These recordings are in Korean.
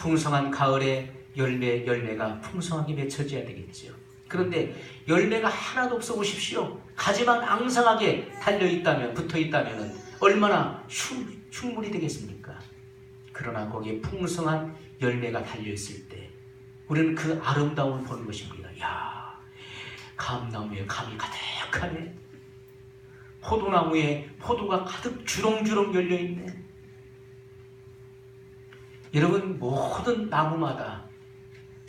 풍성한 가을에 열매가 풍성하게 맺혀져야 되겠죠. 그런데 열매가 하나도 없어 보십시오. 가지만 앙상하게 달려있다면, 붙어있다면 얼마나 흉물이 되겠습니까? 그러나 거기에 풍성한 열매가 달려있을 때 우리는 그 아름다움을 보는 것입니다. 야, 감나무에 감이 가득하네. 포도나무에 포도가 가득 주렁주렁 열려있네. 여러분, 모든 나무마다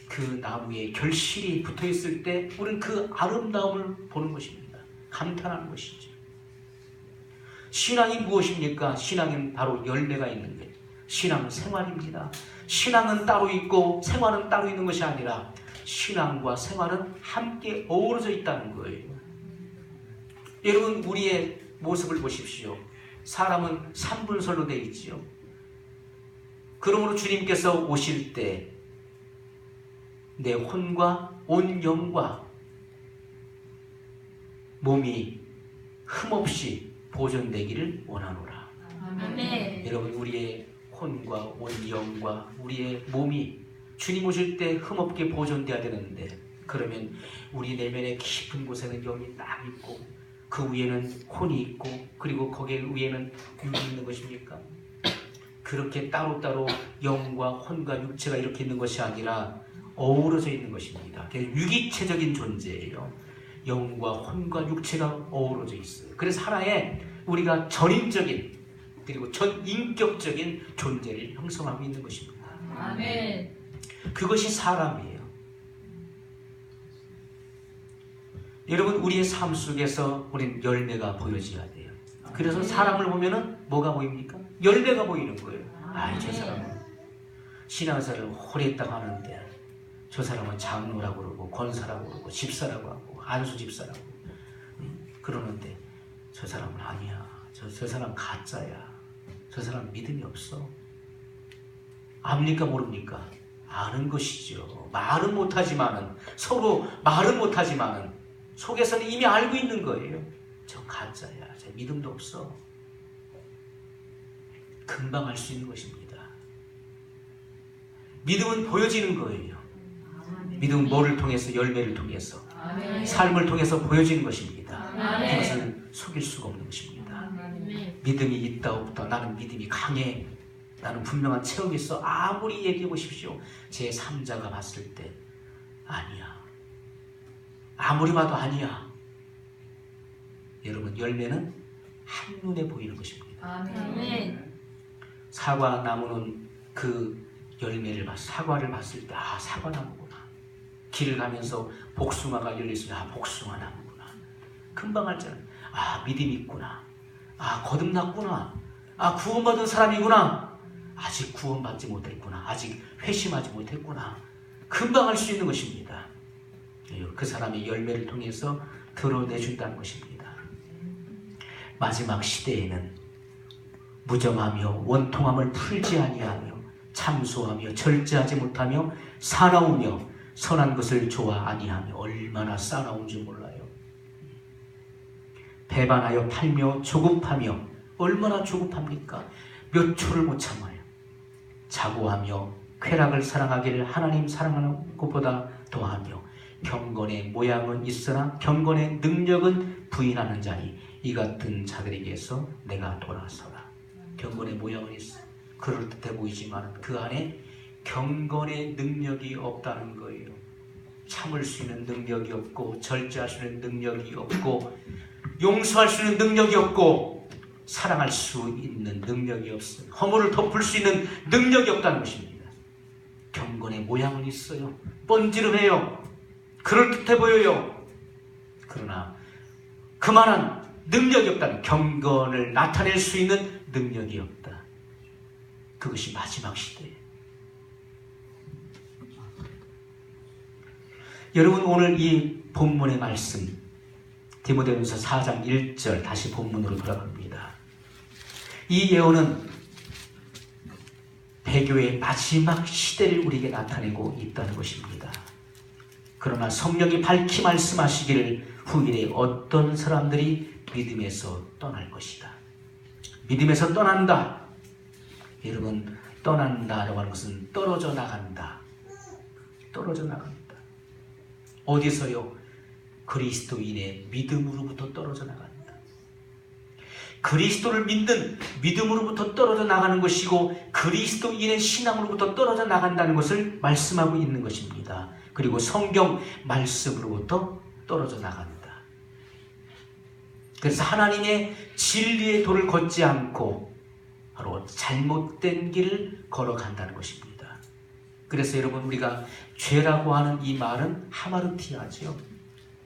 그 나무에 결실이 붙어있을 때 우리는 그 아름다움을 보는 것입니다. 감탄하는 것이죠. 신앙이 무엇입니까? 신앙은 바로 열매가 있는 거예요. 신앙은 생활입니다. 신앙은 따로 있고 생활은 따로 있는 것이 아니라 신앙과 생활은 함께 어우러져 있다는 거예요. 여러분, 우리의 모습을 보십시오. 사람은 3분설로 되어 있지요. 그러므로 주님께서 오실 때 내 혼과 온 영과 몸이 흠없이 보존되기를 원하노라. 아멘. 여러분, 우리의 혼과 온 영과 우리의 몸이 주님 오실 때 흠없게 보존돼야 되는데, 그러면 우리 내면의 깊은 곳에는 영이 딱 있고 그 위에는 혼이 있고 그리고 거기 위에는 육이 있는 것입니까? 그렇게 따로따로 영과 혼과 육체가 이렇게 있는 것이 아니라 어우러져 있는 것입니다. 유기체적인 존재예요. 영과 혼과 육체가 어우러져 있어요. 그래서 하나의 우리가 전인적인 그리고 전인격적인 존재를 형성하고 있는 것입니다. 아멘. 그것이 사람이에요. 여러분, 우리의 삶 속에서 우리는 열매가 보여져야 돼요. 그래서 사람을 보면은 뭐가 보입니까? 열매가 보이는 거예요. 아, 저 사람은 신앙생활을 오래 했다고 하는데 저 사람은 장로라고 그러고 권사라고 그러고 집사라고 하고 안수 집사라고 그러는데 저 사람은 아니야. 저 사람 가짜야. 저 사람 믿음이 없어. 압니까 모릅니까? 아는 것이죠. 말은 못하지만은, 서로 말은 못하지만은 속에서는 이미 알고 있는 거예요. 저 가짜야. 저 믿음도 없어. 금방 알 수 있는 것입니다. 믿음은 보여지는 거예요. 믿음은 뭐를 통해서? 열매를 통해서, 아멘. 삶을 통해서 보여지는 것입니다. 아멘. 이것을 속일 수가 없는 것입니다. 아멘. 믿음이 있다 없다, 나는 믿음이 강해, 나는 분명한 체험이 있어, 아무리 얘기해 보십시오. 제 3자가 봤을 때 아니야. 아무리 봐도 아니야. 여러분, 열매는 한눈에 보이는 것입니다. 아멘. 사과 나무는 그 열매를 사과를 봤을 때 아, 사과나무구나. 길을 가면서 복숭아가 열렸으면 아, 복숭아 나무구나. 금방 알잖아요. 아, 믿음이 있구나. 아, 거듭났구나. 아, 구원받은 사람이구나. 아직 구원받지 못했구나. 아직 회심하지 못했구나. 금방 알 수 있는 것입니다. 그 사람의 열매를 통해서 드러내준다는 것입니다. 마지막 시대에는 무정하며 원통함을 풀지 아니하며 참소하며 절제하지 못하며 사나우며 선한 것을 좋아 아니하며, 얼마나 사나운 줄 몰라요. 배반하여 팔며 조급하며, 얼마나 조급합니까? 몇 초를 못 참아요. 자고하며 쾌락을 사랑하기를 하나님 사랑하는 것보다 더하며, 경건의 모양은 있으나 경건의 능력은 부인하는 자니 이 같은 자들에게서 내가 돌아서라. 경건의 모양은 있어. 그럴듯해 보이지만 그 안에 경건의 능력이 없다는 거예요. 참을 수 있는 능력이 없고, 절제할 수 있는 능력이 없고, 용서할 수 있는 능력이 없고, 사랑할 수 있는 능력이 없어요. 허물을 덮을 수 있는 능력이 없다는 것입니다. 경건의 모양은 있어요. 번지름해요. 그럴듯해 보여요. 그러나 그만한 능력이 없다는, 경건을 나타낼 수 있는 능력이 없다. 그것이 마지막 시대예요. 여러분, 오늘 이 본문의 말씀 디모데전서 4장 1절, 다시 본문으로 돌아갑니다. 이 예언은 배교의 마지막 시대를 우리에게 나타내고 있다는 것입니다. 그러나 성령이 밝히 말씀하시기를 후일에 어떤 사람들이 믿음에서 떠날 것이다. 믿음에서 떠난다. 여러분, 떠난다라고 하는 것은 떨어져 나간다. 떨어져 나간다. 어디서요? 그리스도인의 믿음으로부터 떨어져 나간다. 그리스도를 믿는 믿음으로부터 떨어져 나가는 것이고 그리스도인의 신앙으로부터 떨어져 나간다는 것을 말씀하고 있는 것입니다. 그리고 성경 말씀으로부터 떨어져 나간다. 그래서 하나님의 진리의 도를 걷지 않고 바로 잘못된 길을 걸어간다는 것입니다. 그래서 여러분 우리가 죄라고 하는 이 말은 하마르티아죠.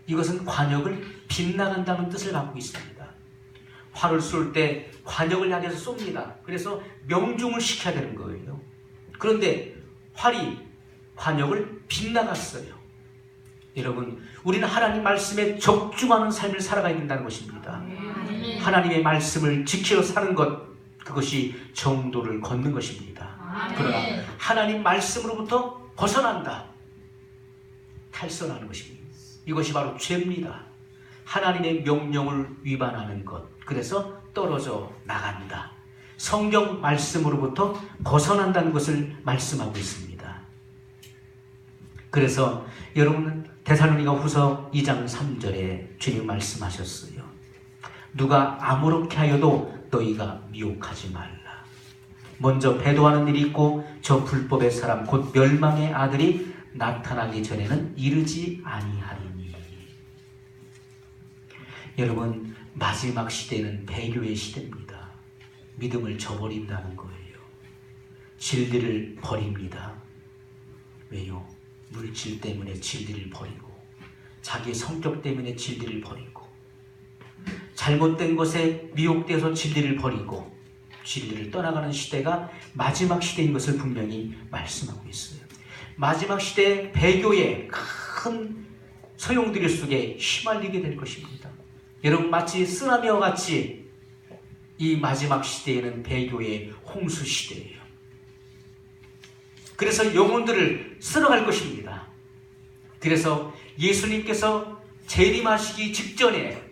이것은 관역을 빗나간다는 뜻을 갖고 있습니다. 활을 쏠 때 관역을 향해서 쏩니다. 그래서 명중을 시켜야 되는 거예요. 그런데 활이 관역을 빗나갔어요. 여러분, 우리는 하나님 말씀에 적중하는 삶을 살아가야 된다는 것입니다. 하나님의 말씀을 지키러 사는 것, 그것이 정도를 걷는 것입니다. 그러나 하나님 말씀으로부터 벗어난다. 탈선하는 것입니다. 이것이 바로 죄입니다. 하나님의 명령을 위반하는 것. 그래서 떨어져 나간다. 성경 말씀으로부터 벗어난다는 것을 말씀하고 있습니다. 그래서 여러분 데살로니가 후서 2장 3절에 주님 말씀하셨어요. 누가 아무렇게 하여도 너희가 미혹하지 말라. 먼저 배도하는 일이 있고 저 불법의 사람 곧 멸망의 아들이 나타나기 전에는 이르지 아니하리니. 여러분 마지막 시대는 배교의 시대입니다. 믿음을 저버린다는 거예요. 진리를 버립니다. 왜요? 물질 때문에 진리를 버리고 자기 성격 때문에 진리를 버리고 잘못된 것에 미혹돼서 진리를 버리고 진리를 떠나가는 시대가 마지막 시대인 것을 분명히 말씀하고 있어요. 마지막 시대 배교의 큰 소용돌이 속에 휘말리게 될 것입니다. 여러분 마치 쓰나미와 같이 이 마지막 시대에는 배교의 홍수 시대예요. 그래서 영혼들을 쓸어갈 것입니다. 그래서 예수님께서 재림하시기 직전에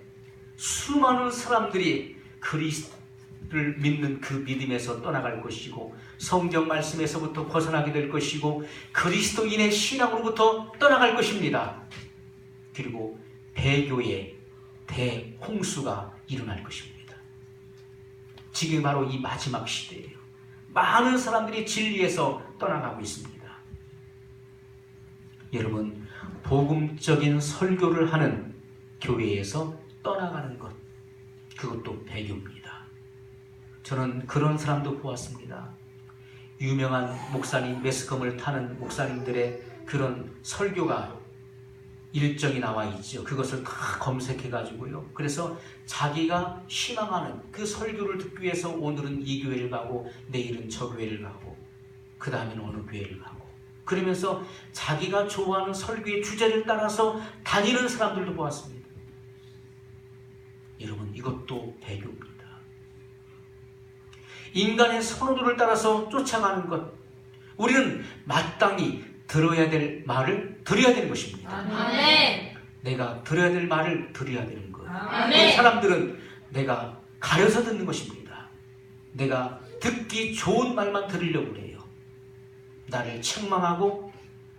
수많은 사람들이 그리스도를 믿는 그 믿음에서 떠나갈 것이고 성경 말씀에서부터 벗어나게 될 것이고 그리스도인의 신앙으로부터 떠나갈 것입니다. 그리고 배교의 대홍수가 일어날 것입니다. 지금 바로 이 마지막 시대예요. 많은 사람들이 진리에서 떠나가고 있습니다. 여러분, 복음적인 설교를 하는 교회에서 떠나가는 것, 그것도 배교입니다. 저는 그런 사람도 보았습니다. 유명한 목사님, 매스컴을 타는 목사님들의 그런 설교가 일정이 나와 있죠. 그것을 다 검색해가지고요. 그래서 자기가 희망하는 그 설교를 듣기 위해서 오늘은 이 교회를 가고 내일은 저 교회를 가고 그 다음에는 어느 교회를 가고 그러면서 자기가 좋아하는 설교의 주제를 따라서 다니는 사람들도 보았습니다. 여러분 이것도 배교입니다. 인간의 선호도를 따라서 쫓아가는 것, 우리는 마땅히 들어야 될 말을 들어야 되는 것입니다. 아멘. 내가 들어야 될 말을 들어야 되는 것. 아멘. 사람들은 내가 가려서 듣는 것입니다. 내가 듣기 좋은 말만 들으려고 해요. 나를 책망하고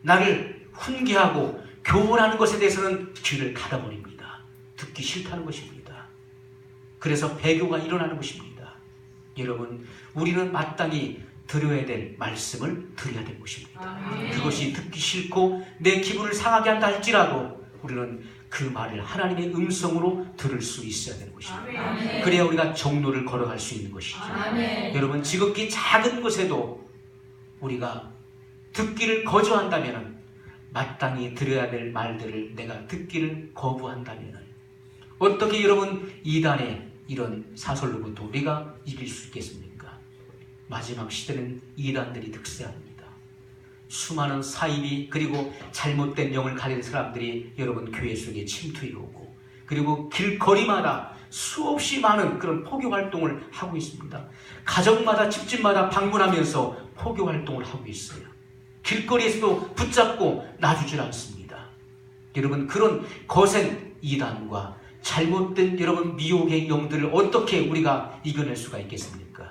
나를 훈계하고 교훈하는 것에 대해서는 귀를 닫아버립니다. 듣기 싫다는 것입니다. 그래서 배교가 일어나는 것입니다. 여러분, 우리는 마땅히 들어야 될 말씀을 들어야 될 것입니다. 아멘. 그것이 듣기 싫고 내 기분을 상하게 한다 할지라도 우리는 그 말을 하나님의 음성으로 들을 수 있어야 되는 것입니다. 아멘. 그래야 우리가 정로를 걸어갈 수 있는 것이죠. 아멘. 여러분 지극히 작은 것에도 우리가 듣기를 거부한다면, 마땅히 들어야 될 말들을 내가 듣기를 거부한다면 어떻게 여러분 이단의 이런 사설로부터 우리가 이길 수 있겠습니까? 마지막 시대는 이단들이 득세합니다. 수많은 사입이 그리고 잘못된 영을 가진 사람들이 여러분 교회 속에 침투해 오고 그리고 길거리마다 수없이 많은 그런 포교 활동을 하고 있습니다. 가정마다 집집마다 방문하면서 포교 활동을 하고 있어요. 길거리에서도 붙잡고 놔주질 않습니다. 여러분 그런 거센 이단과 잘못된 여러분 미혹의 영들을 어떻게 우리가 이겨낼 수가 있겠습니까?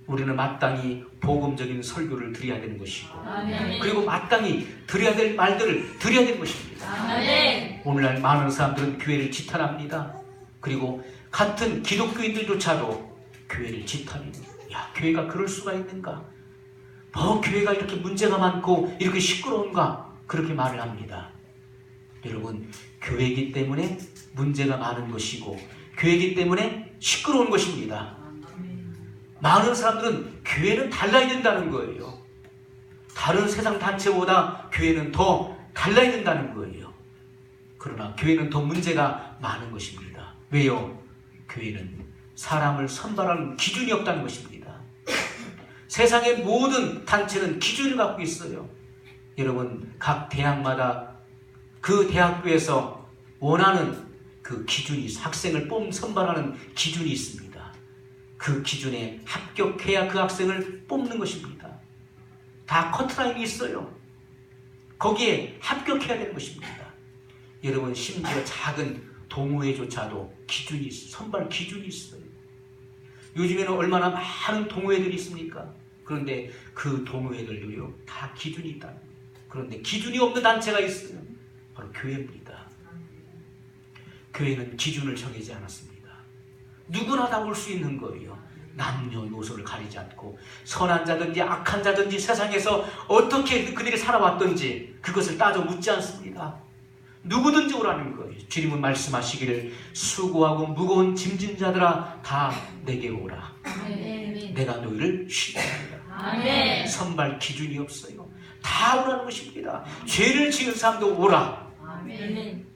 우리는 마땅히 복음적인 설교를 드려야 되는 것이고, 아멘. 그리고 마땅히 드려야 될 말들을 드려야 되는 것입니다. 아멘. 오늘날 많은 사람들은 교회를 지탄합니다. 그리고 같은 기독교인들조차도 교회를 지탄합니다. 야, 교회가 그럴 수가 있는가? 뭐 교회가 이렇게 문제가 많고 이렇게 시끄러운가? 그렇게 말을 합니다. 여러분, 교회이기 때문에 문제가 많은 것이고 교회이기 때문에 시끄러운 것입니다. 많은 사람들은 교회는 달라야 된다는 거예요. 다른 세상 단체보다 교회는 더 달라야 된다는 거예요. 그러나 교회는 더 문제가 많은 것입니다. 왜요? 교회는 사람을 선발하는 기준이 없다는 것입니다. 세상의 모든 단체는 기준을 갖고 있어요. 여러분, 각 대학마다 그 대학교에서 원하는 그 기준이, 학생을 선발하는 기준이 있습니다. 그 기준에 합격해야 그 학생을 뽑는 것입니다. 다 커트라인이 있어요. 거기에 합격해야 되는 것입니다. 여러분, 심지어 작은 동호회조차도 기준이 있어요. 선발 기준이 있어요. 요즘에는 얼마나 많은 동호회들이 있습니까? 그런데 그 동호회들도요, 다 기준이 있다. 그런데 기준이 없는 단체가 있어요. 바로 교회입니다. 교회는 기준을 정하지 않았습니다. 누구나 다 올 수 있는 거예요. 남녀노소를 가리지 않고 선한 자든지 악한 자든지 세상에서 어떻게 그들이 살아왔든지 그것을 따져 묻지 않습니다. 누구든지 오라는 거예요. 주님은 말씀하시기를 수고하고 무거운 짐진 자들아 다 내게로 오라. 아멘. 내가 너희를 쉬게 합니다. 아멘. 선발 기준이 없어요. 다 오라는 것입니다. 죄를 지은 사람도 오라. 아멘.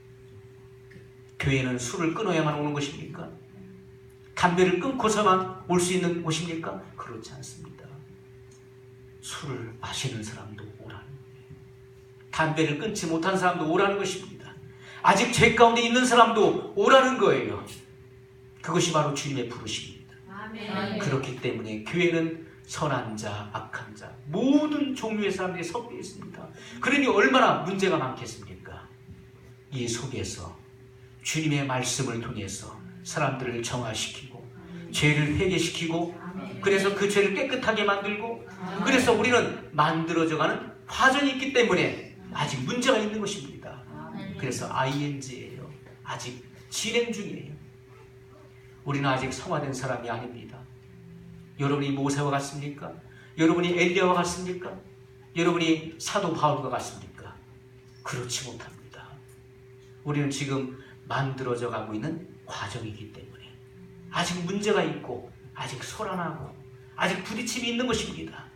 교회는 술을 끊어야만 오는 것입니까? 담배를 끊고서만 올 수 있는 곳입니까? 그렇지 않습니다. 술을 마시는 사람도 오라는 거예요. 담배를 끊지 못한 사람도 오라는 것입니다. 아직 죄 가운데 있는 사람도 오라는 거예요. 그것이 바로 주님의 부르심입니다. 아멘. 그렇기 때문에 교회는 선한 자, 악한 자, 모든 종류의 사람들이 섞여 있습니다. 그러니 얼마나 문제가 많겠습니까? 이 속에서 주님의 말씀을 통해서 사람들을 정화시키고 죄를 회개시키고 그래서 그 죄를 깨끗하게 만들고 그래서 우리는 만들어져가는 과정이 있기 때문에 아직 문제가 있는 것입니다. 그래서 ING예요. 아직 진행 중이에요. 우리는 아직 성화된 사람이 아닙니다. 여러분이 모세와 같습니까? 여러분이 엘리야와 같습니까? 여러분이 사도 바울과 같습니까? 그렇지 못합니다. 우리는 지금 만들어져 가고 있는 과정이기 때문에 아직 문제가 있고 아직 소란하고 아직 부딪힘이 있는 것입니다.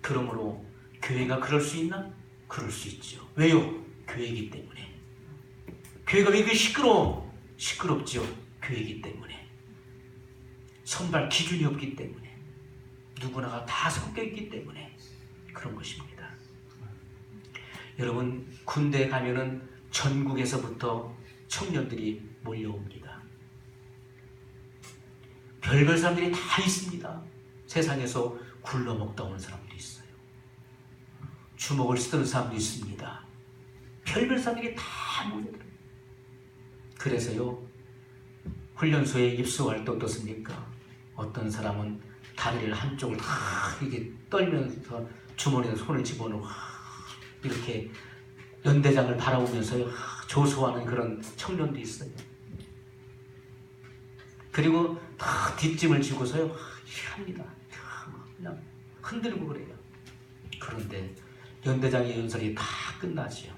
그러므로 교회가 그럴 수 있나? 그럴 수 있죠. 왜요? 교회이기 때문에. 교회가 왜 시끄러워? 시끄럽죠. 교회이기 때문에. 선발 기준이 없기 때문에 누구나가 다 섞여 있기 때문에 그런 것입니다. 여러분, 군대에 가면은 전국에서부터 청년들이 몰려옵니다. 별별 사람들이 다 있습니다. 세상에서 굴러먹다 오는 사람도 있어요. 주먹을 쓰던 사람도 있습니다. 별별 사람들이 다 몰려들어요. 그래서요, 훈련소에 입소할 때 어떻습니까? 어떤 사람은 다리를 한쪽을 이렇게 떨면서 주머니에 손을 집어넣고 이렇게 연대장을 바라보면서 조소하는 그런 청년도 있어요. 그리고 다 뒷짐을 지고서요 합니다. 그냥 흔들고 그래요. 그런데 연대장의 연설이 다 끝나죠.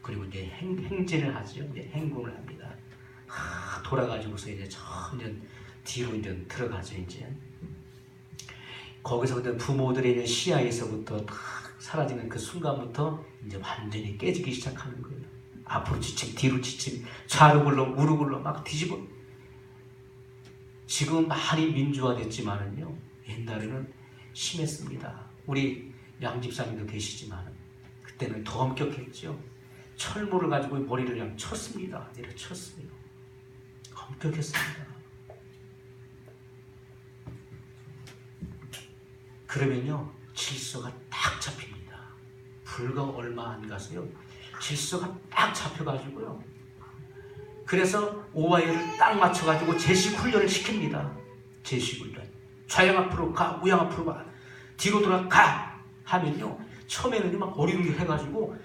그리고 이제 행진을 하죠. 이제 행군을 합니다. 돌아가지고서 이제 점점 뒤로 이제 들어가죠. 이제 거기서부터 부모들의 이제 시야에서부터 딱 사라지는 그 순간부터 이제 완전히 깨지기 시작하는 거예요. 앞으로 지침, 뒤로 지침, 좌로 굴러, 우로 굴러 막 뒤집어. 지금 많이 민주화됐지만은요, 옛날에는 심했습니다. 우리 양 집사님도 계시지만 그때는 더 엄격했죠. 철모를 가지고 머리를 그냥 쳤습니다. 내려쳤어요. 엄격했습니다. 그러면요, 질서가 딱 잡힙니다. 불과 얼마 안 가서요, 질서가 딱 잡혀가지고요. 그래서 오와이어를 딱 맞춰가지고 제식 훈련을 시킵니다. 제시훈련. 좌양 앞으로 가, 우양 앞으로 가, 뒤로 돌아가 하면요, 처음에는 막 어리둥절 해가지고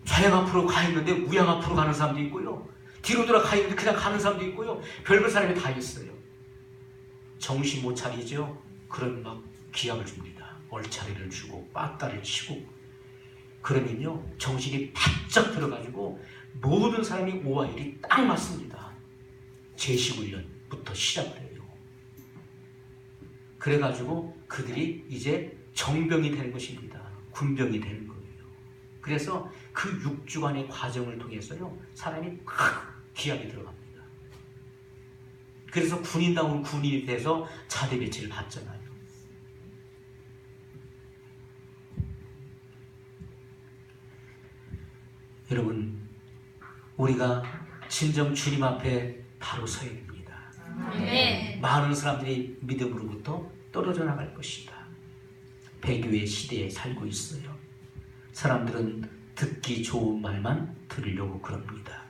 좌양 앞으로 가 있는데 우양 앞으로 가는 사람도 있고요, 뒤로 돌아가 있는데 그냥 가는 사람도 있고요, 별별 사람이 다 있어요. 정신 못 차리죠? 그럼 막 기합을 줍니다. 얼차리를 주고 빠따를 치고. 그러면요, 정신이 바짝 들어가지고 모든 사람이 오와일이 딱 맞습니다. 제시훈련부터 시작을 해요. 그래가지고 그들이 이제 정병이 되는 것입니다. 군병이 되는 거예요. 그래서 그 6주간의 과정을 통해서요, 사람이 확 기합이 들어갑니다. 그래서 군인다운 군인이 돼서 자대 배치를 받잖아요. 여러분, 우리가 진정 주님 앞에 바로 서야 됩니다. 아멘. 많은 사람들이 믿음으로부터 떨어져 나갈 것이다. 배교의 시대에 살고 있어요. 사람들은 듣기 좋은 말만 들으려고 그럽니다.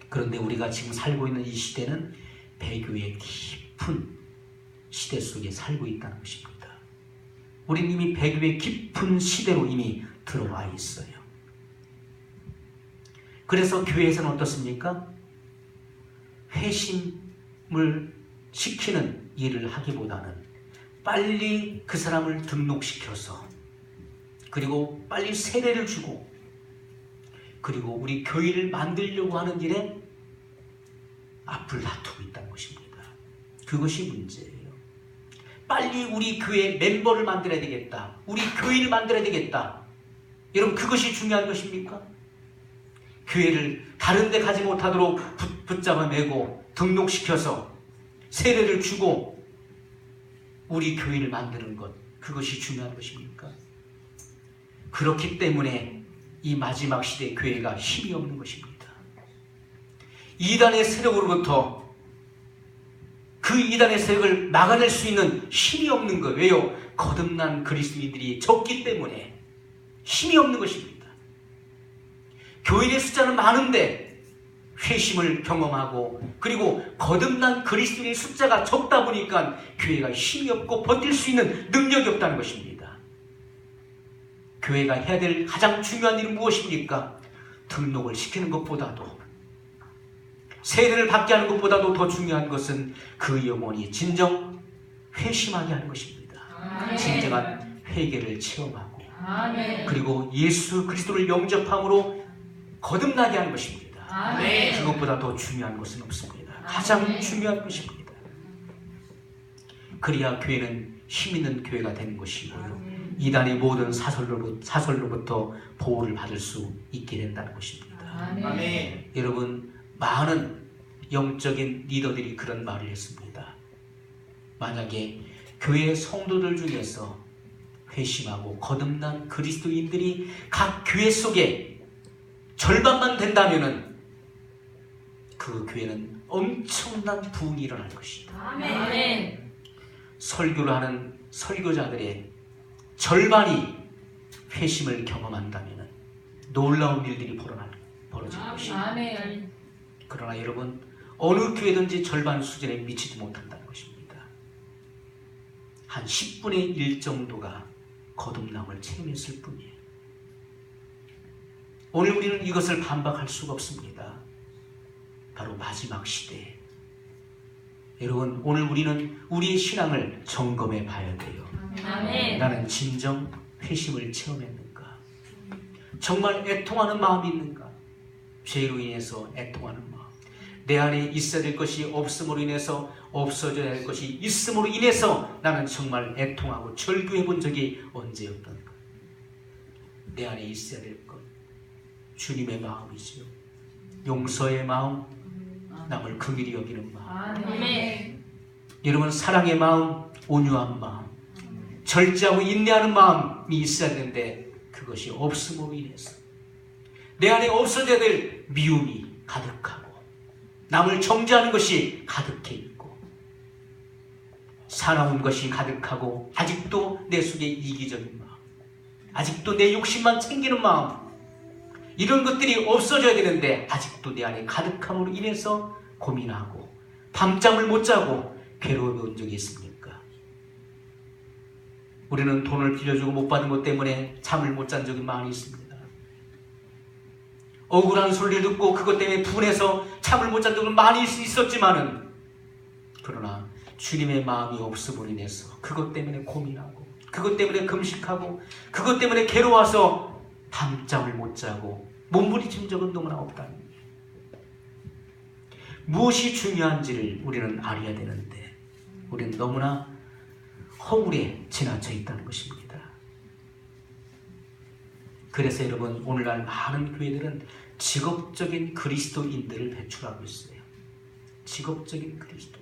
그런데 우리가 지금 살고 있는 이 시대는 배교의 깊은 시대 속에 살고 있다는 것입니다. 우리는 이미 배교의 깊은 시대로 이미 들어와 있어요. 그래서 교회에서는 어떻습니까? 회심을 시키는 일을 하기보다는 빨리 그 사람을 등록시켜서, 그리고 빨리 세례를 주고, 그리고 우리 교회를 만들려고 하는 일에 앞을 다투고 있다는 것입니다. 그것이 문제예요. 빨리 우리 교회 멤버를 만들어야 되겠다, 우리 교회를 만들어야 되겠다. 여러분, 그것이 중요한 것입니까? 교회를 다른 데 가지 못하도록 붙잡아매고 등록시켜서 세례를 주고 우리 교회를 만드는 것, 그것이 중요한 것입니까? 그렇기 때문에 이 마지막 시대 교회가 힘이 없는 것입니다. 이단의 세력으로부터 그 이단의 세력을 막아낼 수 있는 힘이 없는 거예요. 왜요? 거듭난 그리스도인들이 적기 때문에 힘이 없는 것입니다. 교인의 숫자는 많은데 회심을 경험하고, 그리고 거듭난 그리스도인의 숫자가 적다 보니까 교회가 힘이 없고 버틸 수 있는 능력이 없다는 것입니다. 교회가 해야 될 가장 중요한 일은 무엇입니까? 등록을 시키는 것보다도, 세례를 받게 하는 것보다도 더 중요한 것은 그 영혼이 진정 회심하게 하는 것입니다. 아멘. 진정한 회개를 체험하고, 아멘. 그리고 예수 그리스도를 영접함으로 거듭나게 하는 것입니다. 아멘. 그것보다 더 중요한 것은 없습니다. 가장 아멘. 중요한 것입니다. 그래야 교회는 힘 있는 교회가 되는 것이고요, 이단의 모든 사설로부터 보호를 받을 수 있게 된다는 것입니다. 아멘. 여러분, 많은 영적인 리더들이 그런 말을 했습니다. 만약에 교회 성도들 중에서 회심하고 거듭난 그리스도인들이 각 교회 속에 절반만 된다면은 그 교회는 엄청난 부흥이 일어날 것이다. 아멘. 설교를 하는 설교자들의 절반이 회심을 경험한다면은 놀라운 일들이 벌어질 것입니다. 아멘. 그러나 여러분, 어느 교회든지 절반 수준에 미치지 못한다는 것입니다. 한 10분의 1 정도가 거듭남을 체험했을 뿐이에요. 오늘 우리는 이것을 반박할 수가 없습니다. 바로 마지막 시대에. 여러분, 오늘 우리는 우리의 신앙을 점검해 봐야 돼요. 아멘. 나는 진정 회심을 체험했는가? 정말 애통하는 마음이 있는가? 죄로 인해서 애통하는 마음, 내 안에 있어야 될 것이 없음으로 인해서 없어져야 할 것이 있음으로 인해서 나는 정말 애통하고 절규해 본 적이 언제였던가? 내 안에 있어야 될 것, 주님의 마음이지요. 용서의 마음, 남을 긍휼히 여기는 마음, 아멘. 여러분, 사랑의 마음, 온유한 마음, 절제하고 인내하는 마음이 있어야 되는데 그것이 없음으로 인해서 내 안에 없어져야 될 미움이 가득하고 남을 정죄하는 것이 가득해 있고 사나운 것이 가득하고 아직도 내 속에 이기적인 마음, 아직도 내 욕심만 챙기는 마음, 이런 것들이 없어져야 되는데 아직도 내 안에 가득함으로 인해서 고민하고 밤잠을 못 자고 괴로운 적이 있습니까? 우리는 돈을 빌려주고 못 받은 것 때문에 잠을 못 잔 적이 많이 있습니다. 억울한 소리를 듣고 그것 때문에 분해서 잠을 못 잔 적은 많이 있었지만은, 그러나 주님의 마음이 없음으로 인해서 그것 때문에 고민하고, 그것 때문에 금식하고, 그것 때문에 괴로워서 밤잠을 못 자고 몸부림친 적은 너무나 없다는 거예요. 무엇이 중요한지를 우리는 알아야 되는데 우리는 너무나 허울에 지나쳐 있다는 것입니다. 그래서 여러분, 오늘날 많은 교회들은 직업적인 그리스도인들을 배출하고 있어요. 직업적인 그리스도,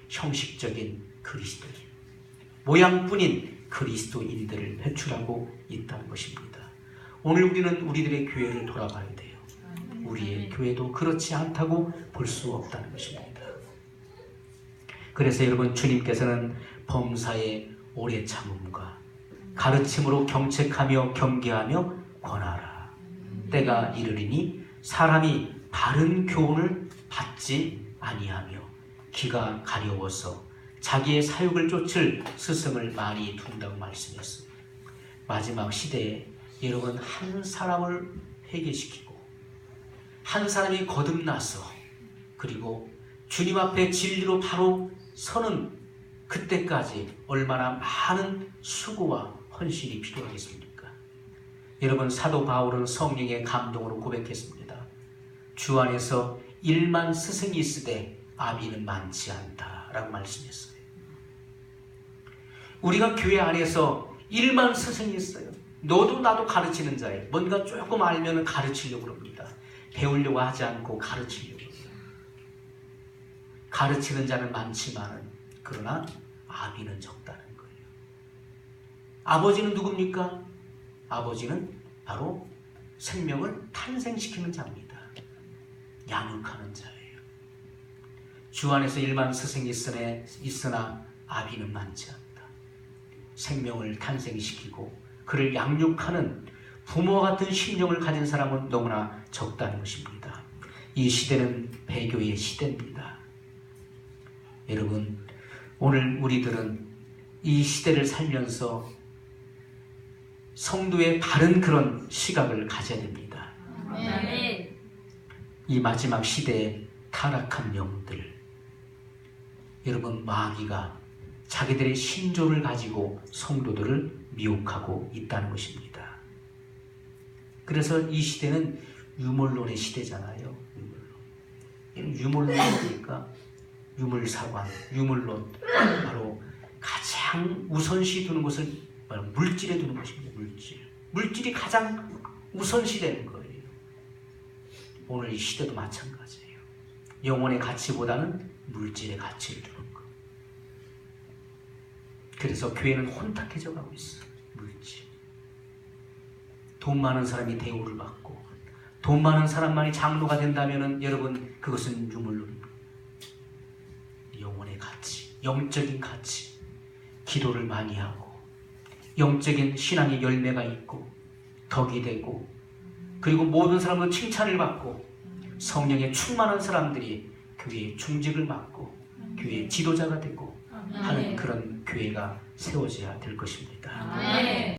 형식적인 그리스도인, 모양뿐인 그리스도인들을 배출하고 있다는 것입니다. 오늘 우리는 우리들의 교회를 돌아봐야 돼요. 우리의 교회도 그렇지 않다고 볼 수 없다는 것입니다. 그래서 여러분, 주님께서는 범사의 오래 참음과 가르침으로 경책하며 경계하며 권하라. 때가 이르리니 사람이 바른 교훈을 받지 아니하며 귀가 가려워서 자기의 사욕을 쫓을 스승을 많이 둔다고 말씀했습니다. 마지막 시대에 여러분, 한 사람을 회개시키고 한 사람이 거듭나서 그리고 주님 앞에 진리로 바로 서는 그때까지 얼마나 많은 수고와 헌신이 필요하겠습니까? 여러분, 사도 바울은 성령의 감동으로 고백했습니다. 주 안에서 1만 스승이 있으되 아비는 많지 않다 라고 말씀했어요. 우리가 교회 안에서 1만 스승이 있어요. 너도 나도 가르치는 자예요. 뭔가 조금 알면 가르치려고 합니다. 배우려고 하지 않고 가르치려고 합니다. 가르치는 자는 많지만 그러나 아비는 적다는 거예요. 아버지는 누굽니까? 아버지는 바로 생명을 탄생시키는 자입니다. 양육하는 자예요. 주 안에서 1만 스승이 있으나 아비는 많지 않다. 생명을 탄생시키고 그를 양육하는 부모 같은 심령을 가진 사람은 너무나 적다는 것입니다. 이 시대는 배교의 시대입니다. 여러분, 오늘 우리들은 이 시대를 살면서 성도의 바른 그런 시각을 가져야 됩니다. 아멘. 이 마지막 시대의 타락한 영들, 여러분, 마귀가 자기들의 신조를 가지고 성도들을 미혹하고 있다는 것입니다. 그래서 이 시대는 유물론의 시대잖아요. 유물론이 뭡니까? 유물사관, 유물론, 바로 가장 우선시 두는 것을 물질에 두는 것입니다. 물질이 가장 우선시 되는 거예요. 오늘 이 시대도 마찬가지예요. 영혼의 가치보다는 물질의 가치를 두는 거. 그래서 교회는 혼탁해져 가고 있어요. 물질. 돈 많은 사람이 대우를 받고 돈 많은 사람만이 장로가 된다면 여러분, 그것은 유물론입니다. 영혼의 가치, 영적인 가치, 기도를 많이 하고 영적인 신앙의 열매가 있고 덕이 되고 그리고 모든 사람도 칭찬을 받고 성령에 충만한 사람들이 교회의 중직을 맡고 교회의 지도자가 되고 하는 그런 교회가 세워져야 될 것입니다. 아멘.